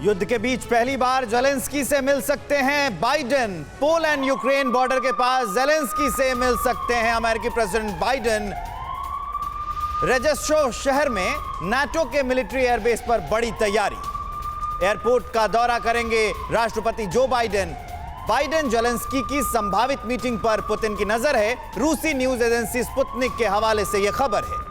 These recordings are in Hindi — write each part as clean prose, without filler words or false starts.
युद्ध के बीच पहली बार जेलेंस्की से मिल सकते हैं बाइडेन। पोलैंड यूक्रेन बॉर्डर के पास जेलेंस्की से मिल सकते हैं अमेरिकी प्रेसिडेंट बाइडेन। रेजेस्ट्रो शहर में नाटो के मिलिट्री एयरबेस पर बड़ी तैयारी। एयरपोर्ट का दौरा करेंगे राष्ट्रपति जो बाइडेन। बाइडेन जेलेंस्की की संभावित मीटिंग पर पुतिन की नजर है। रूसी न्यूज एजेंसी स्पुतनिक के हवाले से यह खबर है।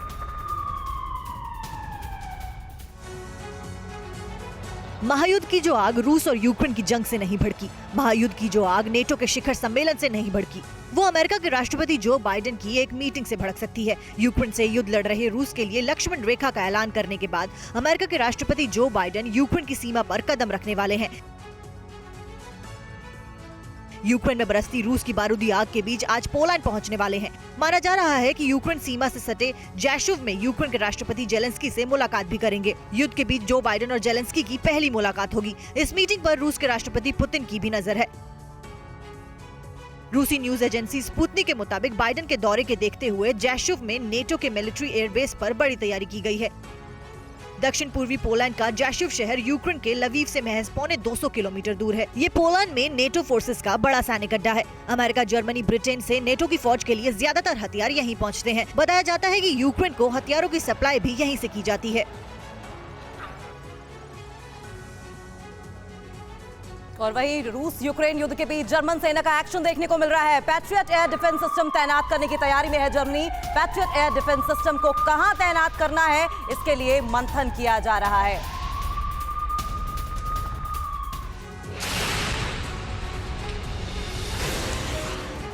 महायुद्ध की जो आग रूस और यूक्रेन की जंग से नहीं भड़की, महायुद्ध की जो आग नेटो के शिखर सम्मेलन से नहीं भड़की, वो अमेरिका के राष्ट्रपति जो बाइडेन की एक मीटिंग से भड़क सकती है। यूक्रेन से युद्ध लड़ रहे रूस के लिए लक्ष्मण रेखा का ऐलान करने के बाद अमेरिका के राष्ट्रपति जो बाइडेन यूक्रेन की सीमा पर कदम रखने वाले हैं। यूक्रेन में बरसती रूस की बारूदी आग के बीच आज पोलैंड पहुंचने वाले हैं। माना जा रहा है कि यूक्रेन सीमा से सटे जैशुव में यूक्रेन के राष्ट्रपति जेलेंस्की से मुलाकात भी करेंगे। युद्ध के बीच जो बाइडेन और जेलेंस्की की पहली मुलाकात होगी। इस मीटिंग पर रूस के राष्ट्रपति पुतिन की भी नजर है। रूसी न्यूज एजेंसी स्पुतनिक के मुताबिक बाइडेन के दौरे के देखते हुए जैशुव में नेटो के मिलिट्री एयरबेस पर बड़ी तैयारी की गई है। दक्षिण पूर्वी पोलैंड का जैशुव शहर यूक्रेन के लवीव से महज पौने 200 किलोमीटर दूर है। ये पोलैंड में नेटो फोर्सेस का बड़ा सैनिक अड्डा है। अमेरिका, जर्मनी, ब्रिटेन से नेटो की फौज के लिए ज्यादातर हथियार यहीं पहुंचते हैं। बताया जाता है कि यूक्रेन को हथियारों की सप्लाई भी यहीं से की जाती है। और वहीं रूस यूक्रेन युद्ध के बीच जर्मन सेना का एक्शन देखने को मिल रहा है। पैट्रियट एयर डिफेंस सिस्टम तैनात करने की तैयारी में है Germany. Patriot air defence system को कहां तैनात करना है, इसके लिए मंथन किया जा रहा है।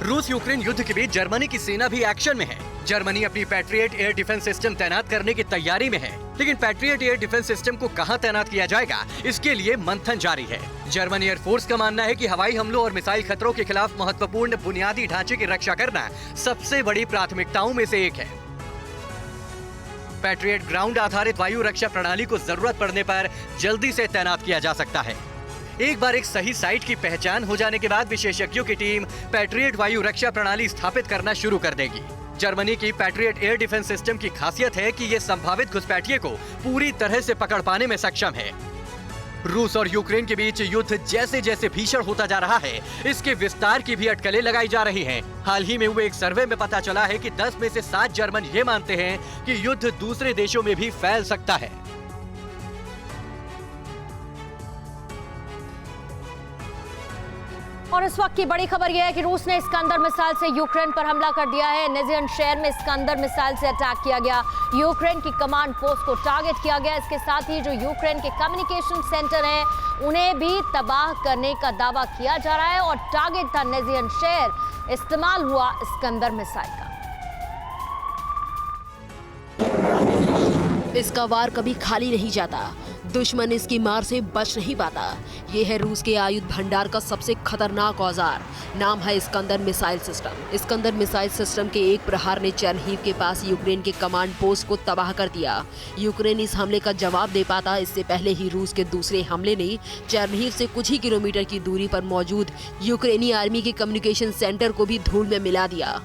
रूस यूक्रेन युद्ध के बीच जर्मनी की सेना भी एक्शन में है। जर्मनी अपनी पैट्रियट एयर डिफेंस सिस्टम तैनात करने की तैयारी में है, लेकिन पैट्रियट एयर डिफेंस सिस्टम को कहां तैनात किया जाएगा, इसके लिए मंथन जारी है। जर्मन एयरफोर्स का मानना है कि हवाई हमलों और मिसाइल खतरों के खिलाफ महत्वपूर्ण बुनियादी ढांचे की रक्षा करना सबसे बड़ी प्राथमिकताओं में से एक है। पैट्रियट ग्राउंड आधारित वायु रक्षा प्रणाली को जरूरत पड़ने पर जल्दी से तैनात किया जा सकता है। एक बार एक सही साइट की पहचान हो जाने के बाद विशेषज्ञों की टीम पैट्रियट वायु रक्षा प्रणाली स्थापित करना शुरू कर देगी। जर्मनी की पैट्रियट एयर डिफेंस सिस्टम की खासियत है कि ये संभावित घुसपैठिए को पूरी तरह से पकड़ पाने में सक्षम है। रूस और यूक्रेन के बीच युद्ध जैसे जैसे भीषण होता जा रहा है, इसके विस्तार की भी अटकलें लगाई जा रही हैं। हाल ही में हुए एक सर्वे में पता चला है कि 10 में से 7 जर्मन ये मानते हैं कि युद्ध दूसरे देशों में भी फैल सकता है। और इस वक्त की बड़ी खबर यह है कि रूस ने इस्कंदर मिसाइल से यूक्रेन पर हमला कर दिया है। नेजियन शहर में इस्कंदर मिसाइल से अटैक किया गया। यूक्रेन की कमांड पोस्ट को टारगेट किया गया। इसके साथ ही जो यूक्रेन के कम्युनिकेशन सेंटर हैं, उन्हें भी तबाह करने का दावा किया जा रहा है और टारगेट था नेजियन शहर। इस्तेमाल हुआ इस्कंदर मिसाइल का। इसका वार कभी खाली नहीं जाता, दुश्मन इसकी मार से बच नहीं पाता। ये है रूस के आयुध भंडार का सबसे खतरनाक औजार। नाम है Iskander missile system. Iskander missile system के एक प्रहार ने चेरनीव के पास यूक्रेन के कमांड पोस्ट को तबाह कर दिया। यूक्रेन इस हमले का जवाब दे पाता, इससे पहले ही रूस के दूसरे हमले ने चेरनीव से कुछ ही किलोमीटर की दूरी पर मौजूद यूक्रेनी आर्मी के कम्युनिकेशन सेंटर को भी धूल में मिला दिया।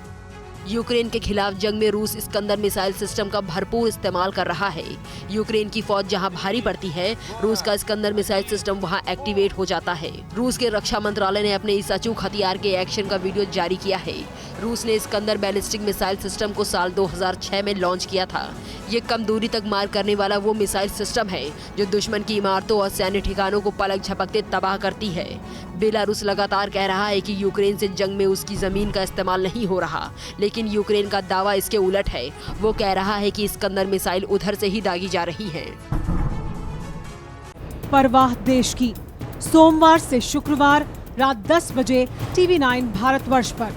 यूक्रेन के खिलाफ जंग में रूस इस्कंदर मिसाइल सिस्टम का भरपूर इस्तेमाल कर रहा है। यूक्रेन की फौज जहां भारी पड़ती है, रूस का इस्कंदर मिसाइल सिस्टम वहां एक्टिवेट हो जाता है। रूस के रक्षा मंत्रालय ने अपने इस अचूक हथियार के एक्शन का वीडियो जारी किया है। रूस ने इस्कंदर बैलिस्टिक मिसाइल सिस्टम को साल 2006 में लॉन्च किया था। ये कम दूरी तक मार करने वाला वो मिसाइल सिस्टम है जो दुश्मन की इमारतों और सैन्य ठिकानों को पलक झपकते तबाह करती है। बेलारूस लगातार कह रहा है कि यूक्रेन से जंग में उसकी जमीन का इस्तेमाल नहीं हो रहा, लेकिन यूक्रेन का दावा इसके उलट है। वो कह रहा है कि इस्कंदर मिसाइल उधर से ही दागी जा रही है। परवाह देश की, सोमवार से शुक्रवार रात 10 बजे TV9 भारतवर्ष पर।